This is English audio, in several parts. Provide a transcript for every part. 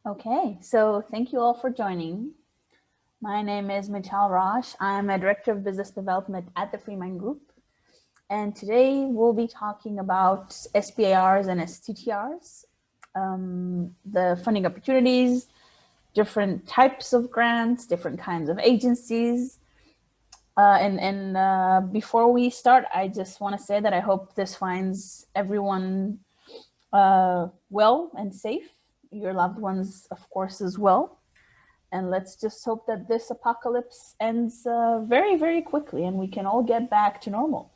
Okay, so thank you all for joining. My name is Meytal Rosh. I'm a Director of Business Development at the FreeMind Group. And today we'll be talking about SBIRs and STTRs, the funding opportunities, different types of grants, different kinds of agencies. Before we start, I just want to say that I hope this finds everyone well and safe, your loved ones, of course, as well. And let's just hope that this apocalypse ends very, very quickly and we can all get back to normal.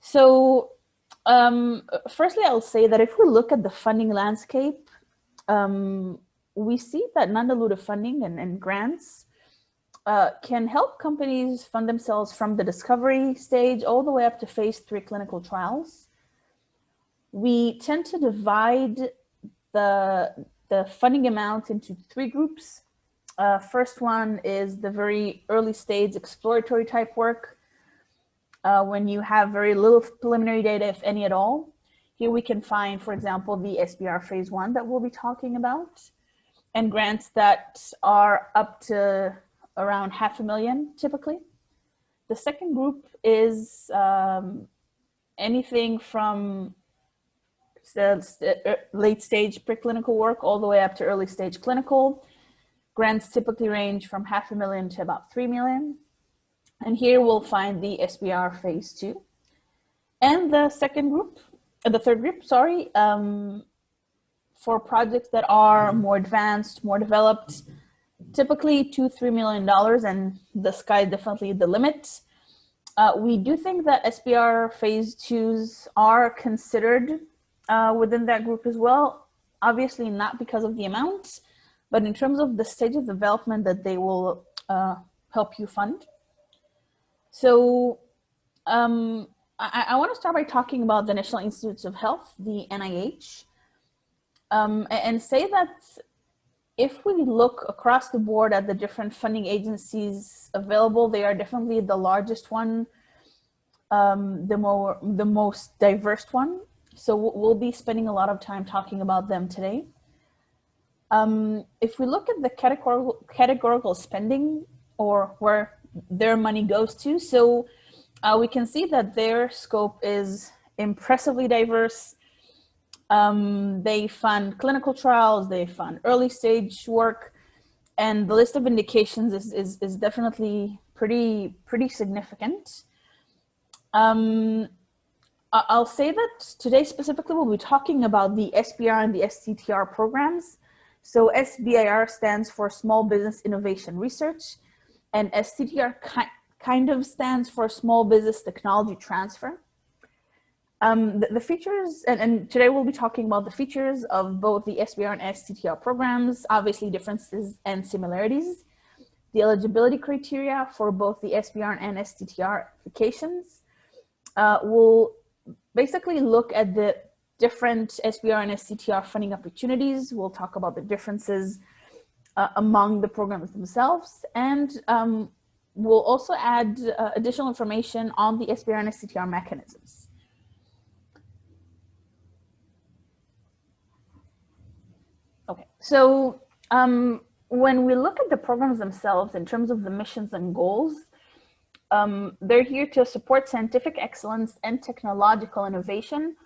So firstly, I'll say that if we look at the funding landscape, we see that non-dilutive funding and grants can help companies fund themselves from the discovery stage all the way up to phase 3 clinical trials. We tend to divide the funding amount into 3 groups. First one is the very early stage exploratory type work, when you have very little preliminary data, if any at all. Here we can find, for example, the SBIR Phase 1 that we'll be talking about, and grants that are up to around $500,000 typically. The second group is anything from late stage preclinical work all the way up to early stage clinical. Grants typically range from $500,000 to about $3 million. And here we'll find the SBIR Phase 2. And the third group, for projects that are more advanced, more developed, typically $2-3 million, and the sky is definitely the limit. We do think that SBIR Phase 2s are considered within that group as well, obviously not because of the amount, but in terms of the stage of development that they will help you fund. So I want to start by talking about the National Institutes of Health, the NIH, and say that if we look across the board at the different funding agencies available, they are definitely the largest one, the most diverse one. So we'll be spending a lot of time talking about them today. If we look at the categorical spending, or where their money goes to, so we can see that their scope is impressively diverse. They fund clinical trials, they fund early stage work, and the list of indications is definitely pretty significant. I'll say that today specifically we'll be talking about the SBIR and the STTR programs. So SBIR stands for Small Business Innovation Research, and STTR kind of stands for Small Business Technology Transfer. The features, and today we'll be talking about the features of both the SBIR and STTR programs, obviously differences and similarities, the eligibility criteria for both the SBIR and STTR applications. We'll basically look at the different SBIR and STTR funding opportunities. We'll talk about the differences among the programs themselves, and we'll also add additional information on the SBIR and STTR mechanisms. Okay, so when we look at the programs themselves in terms of the missions and goals, they're here to support scientific excellence and technological innovation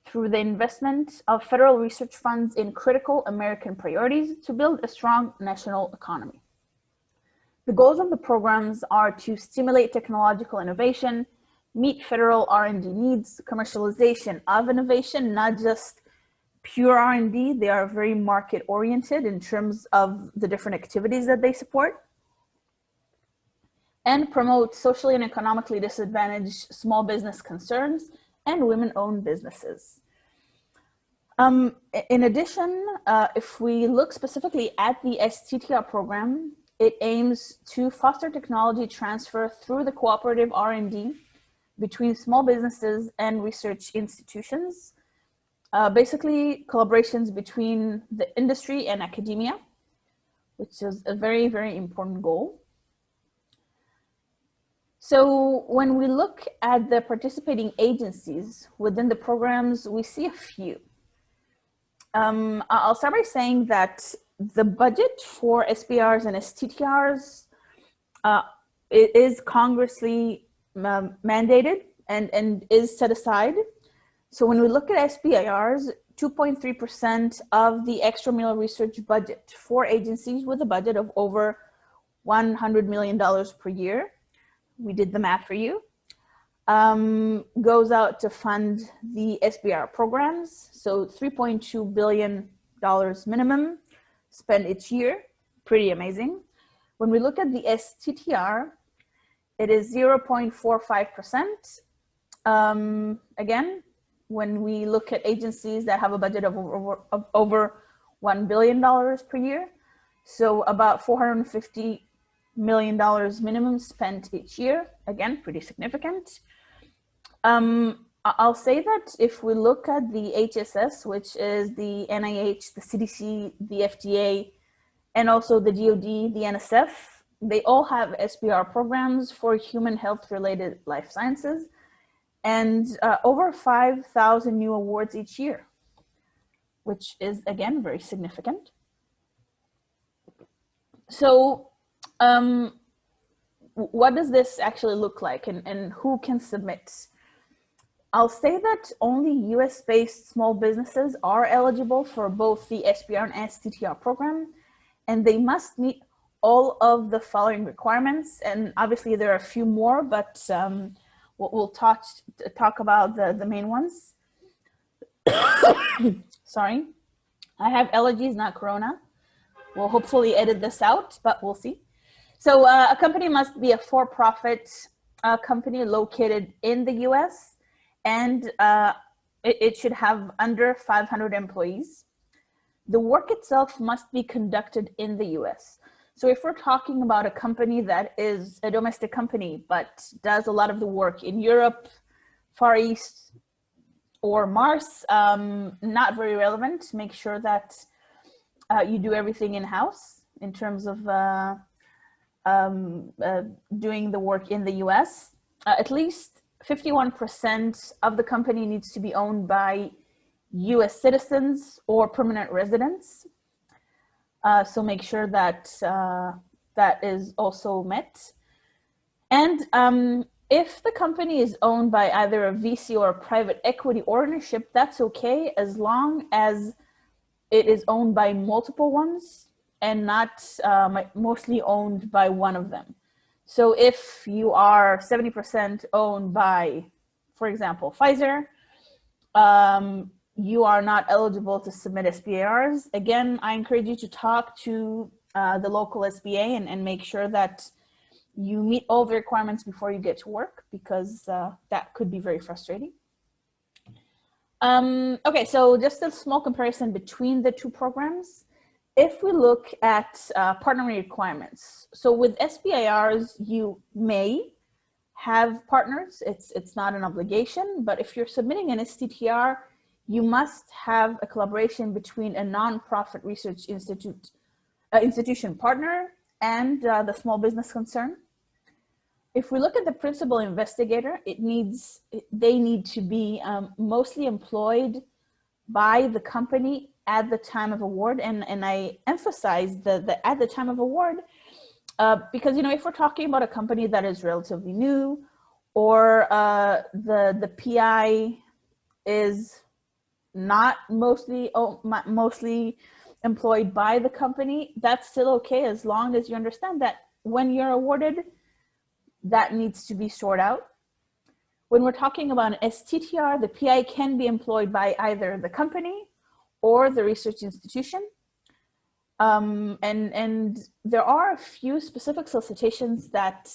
through the investment of federal research funds in critical American priorities to build a strong national economy. The goals of the programs are to stimulate technological innovation, meet federal R&D needs, commercialization of innovation, not just pure R&D. They are very market oriented in terms of the different activities that they support, and promote socially and economically disadvantaged small business concerns and women-owned businesses. In addition, if we look specifically at the STTR program, it aims to foster technology transfer through the cooperative R&D between small businesses and research institutions, basically collaborations between the industry and academia, which is a very, very important goal. So when we look at the participating agencies within the programs, we see a few. I'll start by saying that the budget for SBIRs and STTRs it is Congressly mandated and is set aside. So when we look at SBIRs, 2.3% of the extramural research budget for agencies with a budget of over $100 million per year, we did the math for you, goes out to fund the SBIR programs. So $3.2 billion minimum spent each year, pretty amazing. When we look at the STTR, it is 0.45%. Again, when we look at agencies that have a budget of over $1 billion per year, so about $450 million minimum spent each year, again, pretty significant. I'll say that if we look at the HSS, which is the NIH, the CDC, the FDA, and also the DoD, the NSF, they all have SBIR programs for human health related life sciences, and over 5,000 new awards each year, which is, again, very significant. So what does this actually look like, and who can submit? I'll say that only US-based small businesses are eligible for both the SBIR and STTR program, and they must meet all of the following requirements. And obviously there are a few more, but we'll talk about the main ones. Sorry, I have allergies, not corona. We'll hopefully edit this out, but we'll see. So a company must be a for-profit company located in the US, and it should have under 500 employees. The work itself must be conducted in the US. So if we're talking about a company that is a domestic company, but does a lot of the work in Europe, Far East, or Mars, not very relevant. Make sure that you do everything in-house in terms of doing the work in the US. At least 51% of the company needs to be owned by US citizens or permanent residents. So make sure that that is also met. And if the company is owned by either a VC or a private equity ownership, that's okay, as long as it is owned by multiple ones and not mostly owned by one of them. So if you are 70% owned by, for example, Pfizer, you are not eligible to submit SBIRs. Again, I encourage you to talk to the local SBA and make sure that you meet all the requirements before you get to work, because that could be very frustrating. Okay, so just a small comparison between the two programs. If we look at partnering requirements, so with SBIRs, you may have partners. It's not an obligation, but if you're submitting an STTR, you must have a collaboration between a nonprofit research institution partner and the small business concern. If we look at the principal investigator, they need to be mostly employed by the company at the time of award. And I emphasize the at the time of award, because, you know, if we're talking about a company that is relatively new, or the PI is not mostly employed by the company, that's still okay, as long as you understand that when you're awarded, that needs to be sorted out. When we're talking about an STTR, the PI can be employed by either the company or the research institution. And there are a few specific solicitations that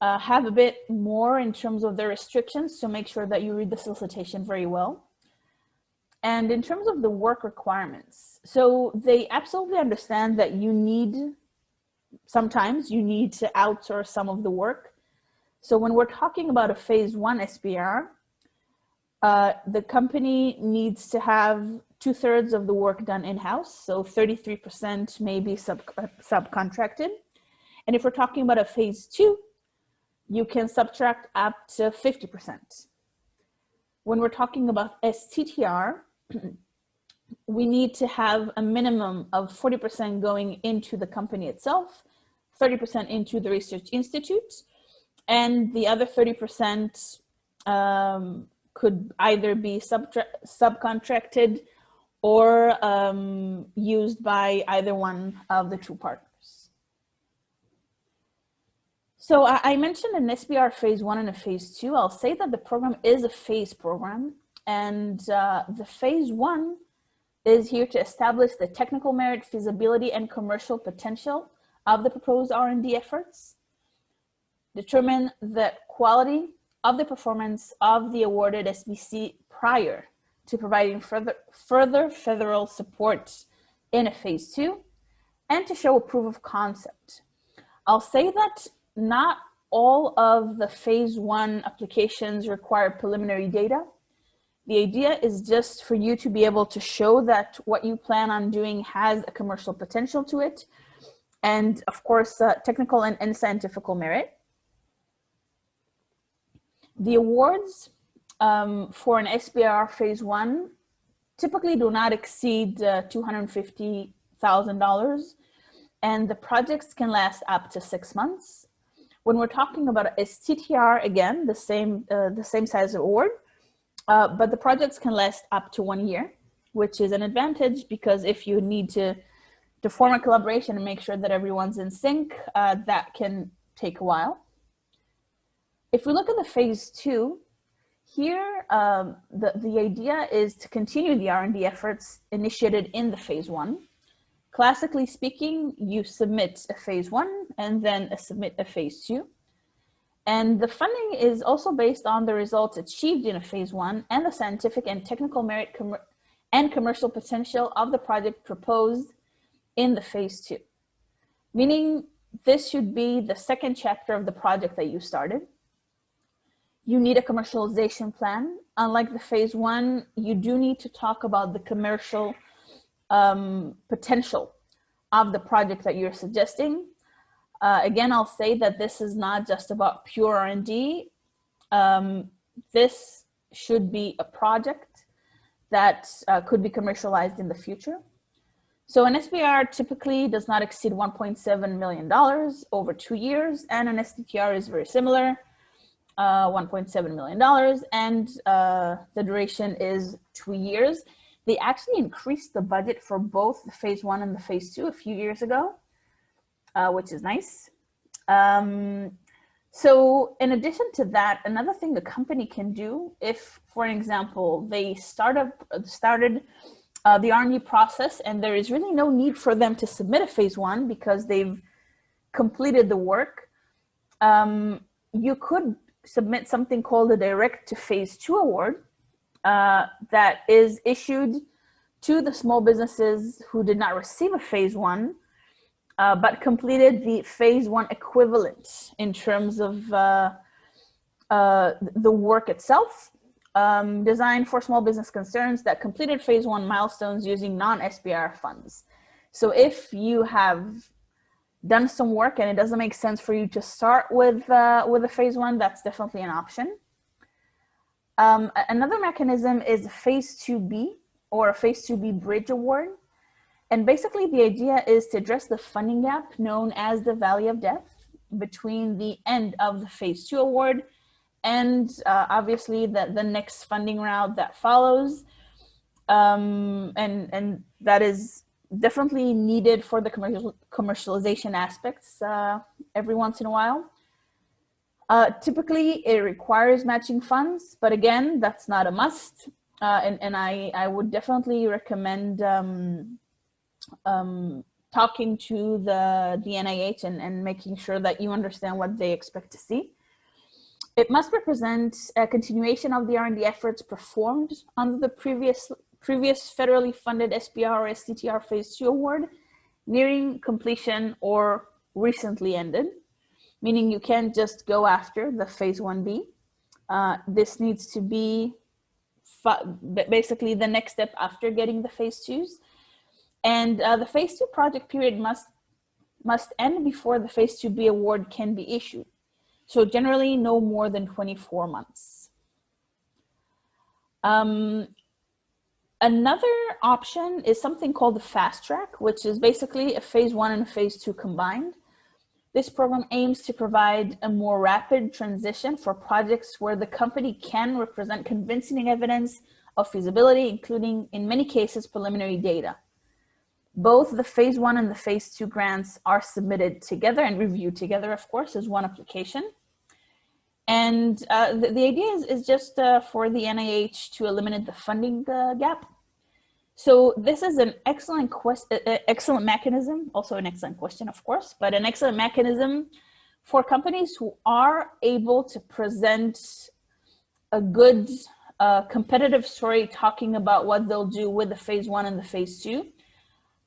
have a bit more in terms of their restrictions, so make sure that you read the solicitation very well. And in terms of the work requirements, so they absolutely understand that sometimes you need to outsource some of the work. So when we're talking about a phase 1 SBIR, the company needs to have 2/3 of the work done in-house, so 33% may be subcontracted. And if we're talking about a phase 2, you can subtract up to 50%. When we're talking about STTR, we need to have a minimum of 40% going into the company itself, 30% into the research institute, and the other 30% could either be subcontracted or used by either one of the two partners. So I mentioned an SBIR Phase 1 and a Phase 2. I'll say that the program is a phase program, and the Phase 1 is here to establish the technical merit, feasibility, and commercial potential of the proposed R&D efforts, determine the quality of the performance of the awarded SBC prior to providing further federal support in a Phase 2, and to show a proof of concept. I'll say that not all of the Phase 1 applications require preliminary data. The idea is just for you to be able to show that what you plan on doing has a commercial potential to it, and of course, technical and scientific merit. The awards for an SBIR Phase 1 typically do not exceed $250,000, and the projects can last up to 6 months. When we're talking about STTR, again, the same size of award, but the projects can last up to 1 year, which is an advantage because if you need to form a collaboration and make sure that everyone's in sync, that can take a while. If we look at the Phase 2, here the idea is to continue the R&D efforts initiated in the Phase 1. Classically speaking, you submit a Phase 1 and then submit a Phase 2. And the funding is also based on the results achieved in a Phase 1 and the scientific and technical merit and commercial potential of the project proposed in the Phase 2. Meaning this should be the second chapter of the project that you started. You need a commercialization plan. Unlike the Phase 1, you do need to talk about the commercial potential of the project that you're suggesting. Again, I'll say that this is not just about pure R&D. This should be a project that could be commercialized in the future. So an SBIR typically does not exceed $1.7 million over 2 years, and an STTR is very similar, $1.7 million, and the duration is 2 years. They actually increased the budget for both the Phase 1 and the Phase 2 a few years ago, which is nice. So in addition to that, another thing the company can do, if, for example, they started the R&D process and there is really no need for them to submit a Phase 1 because they've completed the work, you could submit something called a direct to Phase 2 award that is issued to the small businesses who did not receive a Phase 1, but completed the Phase 1 equivalent in terms of the work itself, designed for small business concerns that completed Phase 1 milestones using non-SBIR funds. So if you have done some work and it doesn't make sense for you to start with a Phase 1, that's definitely an option. Another mechanism is a Phase 2B or a Phase 2B bridge award. And basically the idea is to address the funding gap known as the valley of death between the end of the Phase 2 award and obviously the next funding round that follows. And that is definitely needed for the commercialization aspects every once in a while. Typically, it requires matching funds, but again, that's not a must. And I would definitely recommend talking to the NIH and making sure that you understand what they expect to see. It must represent a continuation of the R&D efforts performed under the previous federally funded SBIR or STTR Phase 2 award, nearing completion or recently ended. Meaning you can't just go after the Phase 1B. This needs to be basically the next step after getting the Phase 2s. And the Phase 2 project period must end before the Phase 2B award can be issued. So generally no more than 24 months. Another option is something called the fast track, which is basically a phase 1 and a phase 2 combined. This program aims to provide a more rapid transition for projects where the company can represent convincing evidence of feasibility, including, in many cases, preliminary data. Both the phase 1 and the phase 2 grants are submitted together and reviewed together, of course, as one application. And the idea is just for the NIH to eliminate the funding gap. So this is an excellent excellent mechanism, also an excellent question, of course, but an excellent mechanism for companies who are able to present a good competitive story talking about what they'll do with the phase 1 and the phase 2.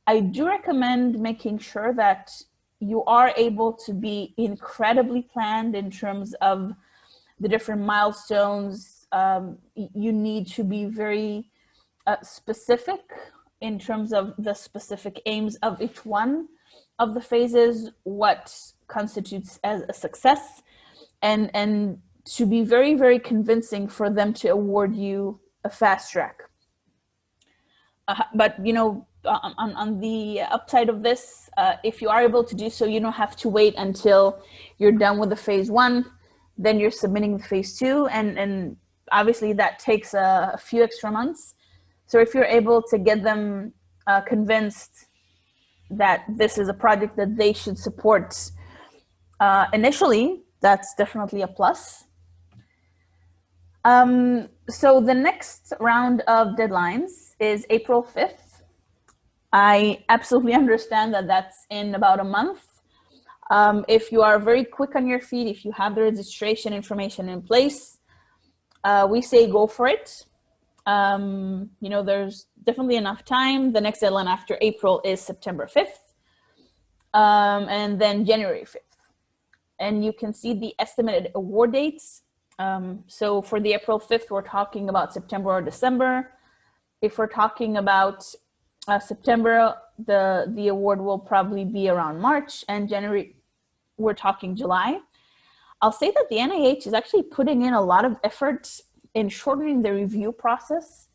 I do recommend making sure that you are able to be incredibly planned in terms of the different milestones. You need to be very specific in terms of the specific aims of each one of the phases, what constitutes as a success, and to be very, very convincing for them to award you a fast track. But, you know, on the upside of this, if you are able to do so, you don't have to wait until you're done with the phase 1, then you're submitting the phase 2, and obviously that takes a few extra months. So if you're able to get them convinced that this is a project that they should support initially, that's definitely a plus. So the next round of deadlines is April 5th. I absolutely understand that that's in about a month. If you are very quick on your feet, if you have the registration information in place, we say go for it. You know, there's definitely enough time. The next deadline after April is September 5th, and then January 5th. And you can see the estimated award dates. So for the April 5th, we're talking about September or December. If we're talking about September, the award will probably be around March, and January, we're talking July. I'll say that the NIH is actually putting in a lot of effort in shortening the review process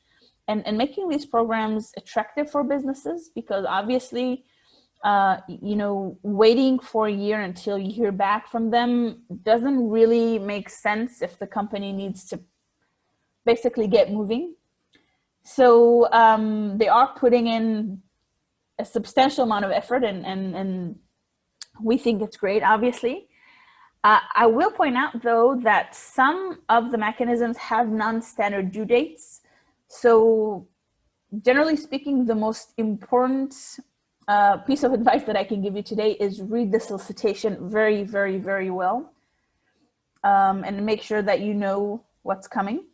and making these programs attractive for businesses, because obviously, you know, waiting for a year until you hear back from them doesn't really make sense if the company needs to basically get moving. So they are putting in a substantial amount of effort, and we think it's great, obviously. I will point out, though, that some of the mechanisms have non-standard due dates. So generally speaking, the most important piece of advice that I can give you today is read the solicitation very, very, very well, and make sure that you know what's coming.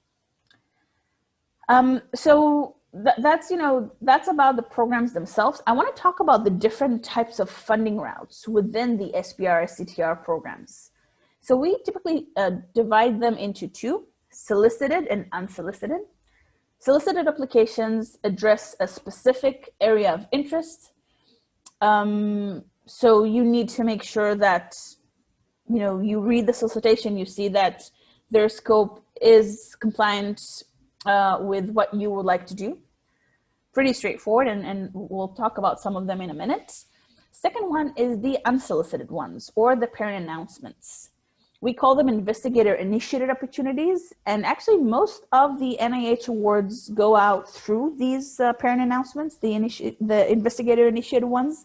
So that's, you know, that's about the programs themselves. I want to talk about the different types of funding routes within the SBIR STTR programs. So we typically divide them into two: solicited and unsolicited. Solicited applications address a specific area of interest. So you need to make sure that, you know, you read the solicitation, you see that their scope is compliant with what you would like to do. Pretty straightforward, and we'll talk about some of them in a minute. Second one is the unsolicited ones, or the parent announcements. We call them investigator-initiated opportunities, and actually most of the NIH awards go out through these parent announcements, the investigator-initiated ones.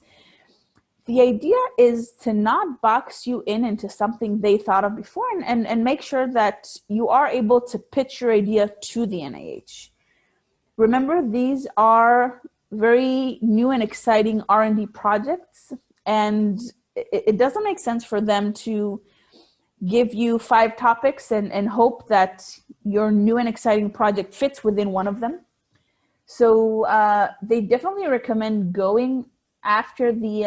The idea is to not box you into something they thought of before, and make sure that you are able to pitch your idea to the NIH. Remember, these are very new and exciting R&D projects, and it doesn't make sense for them to give you 5 topics and hope that your new and exciting project fits within one of them. So they definitely recommend going after the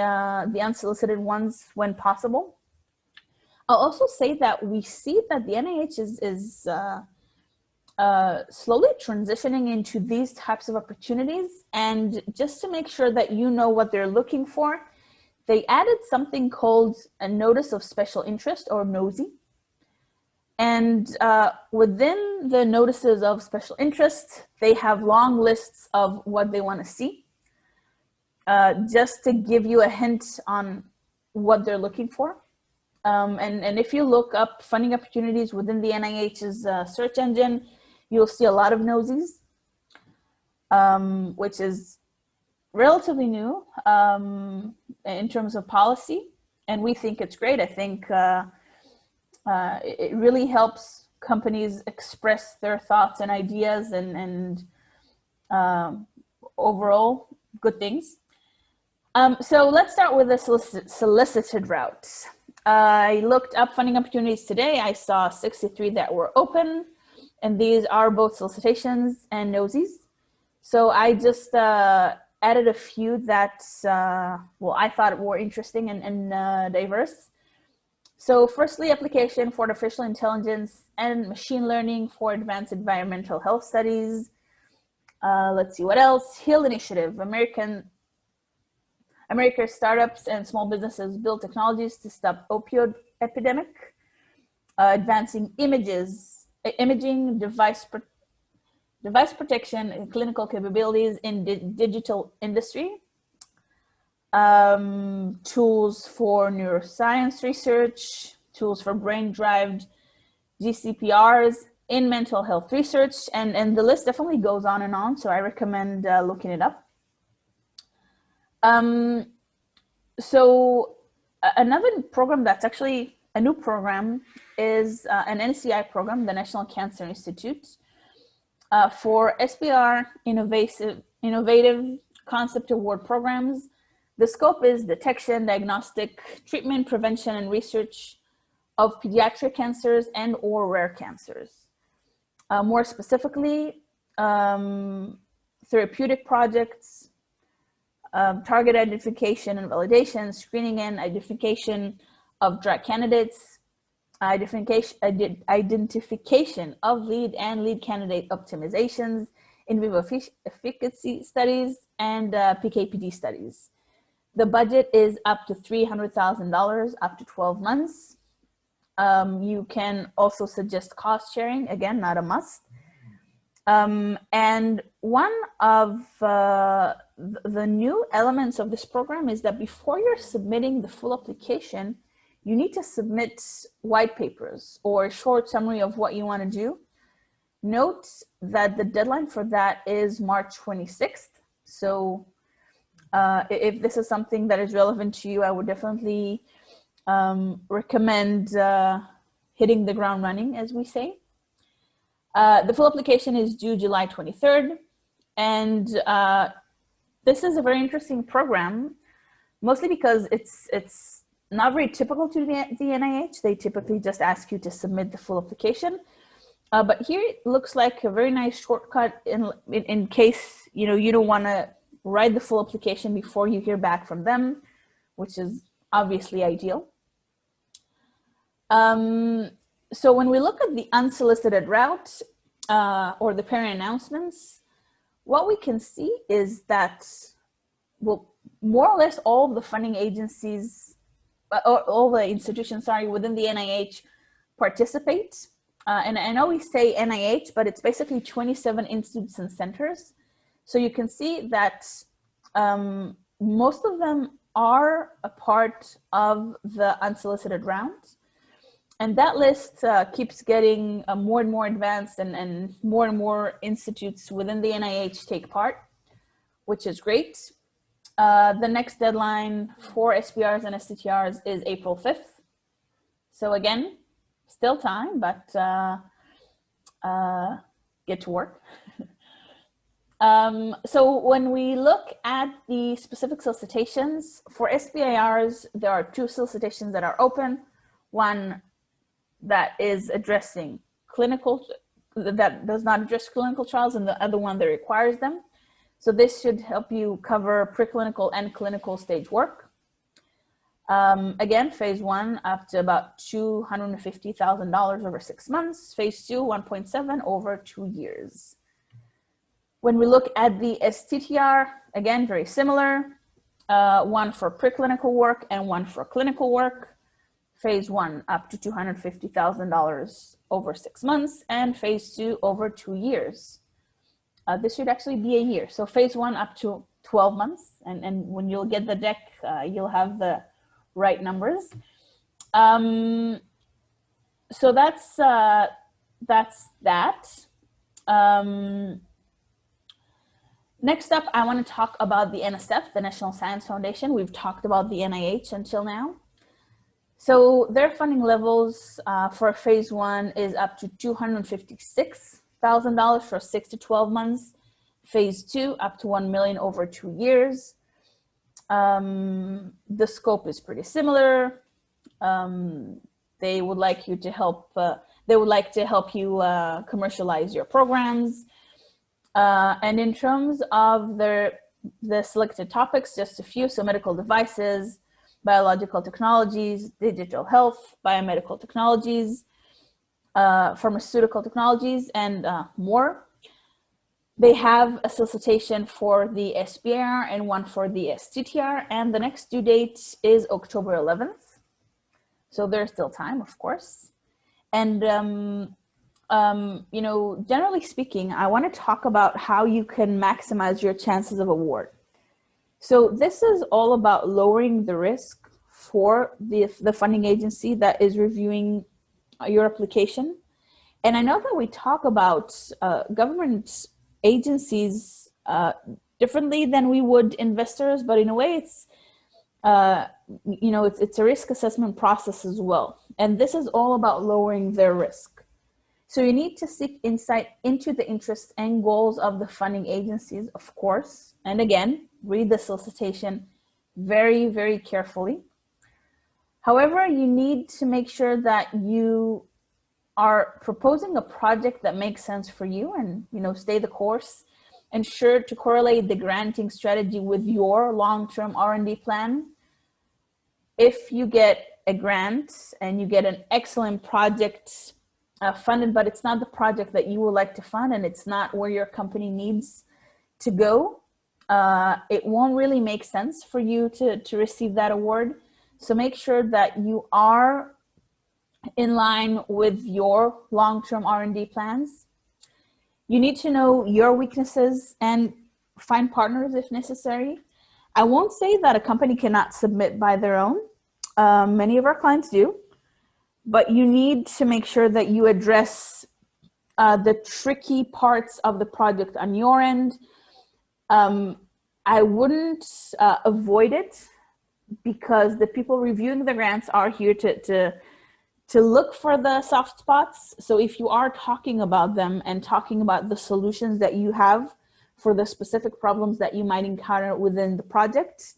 unsolicited ones when possible. I'll also say that we see that the NIH is slowly transitioning into these types of opportunities, and just to make sure that you know what they're looking for, they added something called a notice of special interest, or NOSI. And within the notices of special interest, they have long lists of what they want to see, just to give you a hint on what they're looking for. And if you look up funding opportunities within the NIH's search engine, you'll see a lot of nosies, which is relatively new in terms of policy. And we think it's great. I think it really helps companies express their thoughts and ideas and overall good things. So let's start with the solicited route. I looked up funding opportunities today. I saw 63 that were open, and these are both solicitations and nosies. So I just added a few that, well, I thought were interesting and diverse. So firstly, application for artificial intelligence and machine learning for advanced environmental health studies. Let's see what else. HEAL initiative, America's startups and small businesses build technologies to stop opioid epidemic. Advancing imaging, device protection, and clinical capabilities in digital industry. Tools for neuroscience research, tools for brain-derived GCPRs in mental health research, and the list definitely goes on and on, so I recommend looking it up. So another program that's actually a new program is an NCI program, the National Cancer Institute, for SBIR Innovative Concept Award programs. The scope is detection, diagnostic, treatment, prevention, and research of pediatric cancers and or rare cancers. More specifically, therapeutic projects, target identification and validation, screening and identification of drug candidates, identification of lead and lead candidate optimizations, in vivo efficacy studies, and PK/PD studies. The budget is up to $300,000 up to 12 months. You can also suggest cost sharing, again, not a must. And one of the new elements of this program is that before you're submitting the full application, you need to submit white papers or a short summary of what you want to do. Note that the deadline for that is March 26th. So if this is something that is relevant to you, I would definitely recommend hitting the ground running, as we say. The full application is due July 23rd. And this is a very interesting program, mostly because it's not very typical to the NIH. They typically just ask you to submit the full application. But here it looks like a very nice shortcut in case you don't want to write the full application before you hear back from them, which is obviously ideal. So when we look at the unsolicited route or the parent announcements, what we can see is that, well, more or less all of the funding agencies, or all the institutions, within the NIH participate. And I know we say NIH, but it's basically 27 institutes and centers. So you can see that most of them are a part of the unsolicited round. And that list keeps getting more and more advanced, and more institutes within the NIH take part, which is great. The next deadline for SBIRs and STTRs is April 5th. So again, still time, but get to work. So when we look at the specific solicitations, for SBIRs, there are two solicitations that are open. One that is addressing that does not address clinical trials, and the other one that requires them. So this should help you cover preclinical and clinical stage work. Again, phase 1 up to about $250,000 over 6 months. Phase 2, 1.7 over 2 years. When we look at the STTR, again, very similar. One for preclinical work and one for clinical work. Phase 1 up to $250,000 over 6 months, and phase 2 over 2 years. This should actually be a year. So phase 1 up to 12 months. And when you'll get the deck, you'll have the right numbers. So that's that. Next up, I want to talk about the NSF, the National Science Foundation. We've talked about the NIH until now. So their funding levels for phase 1 is up to $256,000 for 6 to 12 months. Phase 2 up to $1 million over 2 years. The scope is pretty similar. They would like you to help. They would like to help you commercialize your programs. And in terms of the selected topics, just a few. So medical devices, biological technologies, digital health, biomedical technologies, pharmaceutical technologies, and more. They have a solicitation for the SBIR and one for the STTR, and the next due date is October 11th. So there's still time, of course. And, you know, generally speaking, I want to talk about how you can maximize your chances of award. So this is all about lowering the risk for the funding agency that is reviewing your application. And I know that we talk about government agencies differently than we would investors, but in a way it's, you know, it's a risk assessment process as well. And this is all about lowering their risk. So you need to seek insight into the interests and goals of the funding agencies, of course. And again, read the solicitation very, very carefully. However, you need to make sure that you are proposing a project that makes sense for you and, you know, stay the course. Ensure to correlate the granting strategy with your long-term R&D plan. If you get a grant and you get an excellent project funded, but it's not the project that you would like to fund and it's not where your company needs to go, it won't really make sense for you to receive that award. So make sure that you are in line with your long-term R&D plans. You need to know your weaknesses and find partners if necessary. I won't say that a company cannot submit by their own. Many of our clients do, but you need to make sure that you address the tricky parts of the project on your end. I wouldn't avoid it because the people reviewing the grants are here to look for the soft spots. So if you are talking about them and talking about the solutions that you have for the specific problems that you might encounter within the project,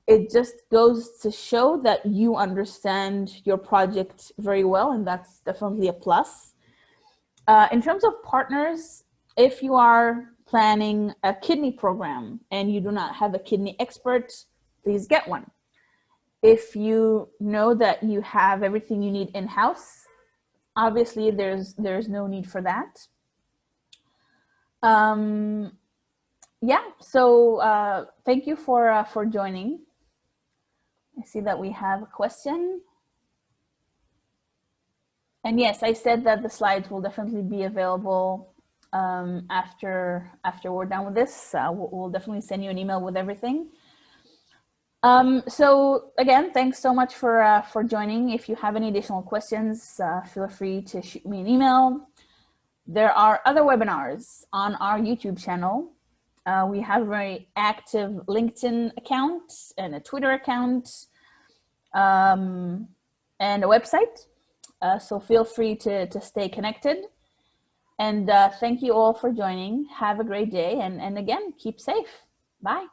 it just goes to show that you understand your project very well, and that's definitely a plus. In terms of partners, if you are planning a kidney program and you do not have a kidney expert, please get one. If you know that you have everything you need in-house, obviously there's no need for that. Yeah, so thank you for joining. I see that we have a question. And yes, I said that the slides will definitely be available after we're done with this. We'll definitely send you an email with everything. So again, thanks so much for joining. If you have any additional questions, feel free to shoot me an email. There are other webinars on our YouTube channel. We have a very active LinkedIn account and a Twitter account and a website. So feel free to stay connected. And thank you all for joining. Have a great day. And again, keep safe. Bye.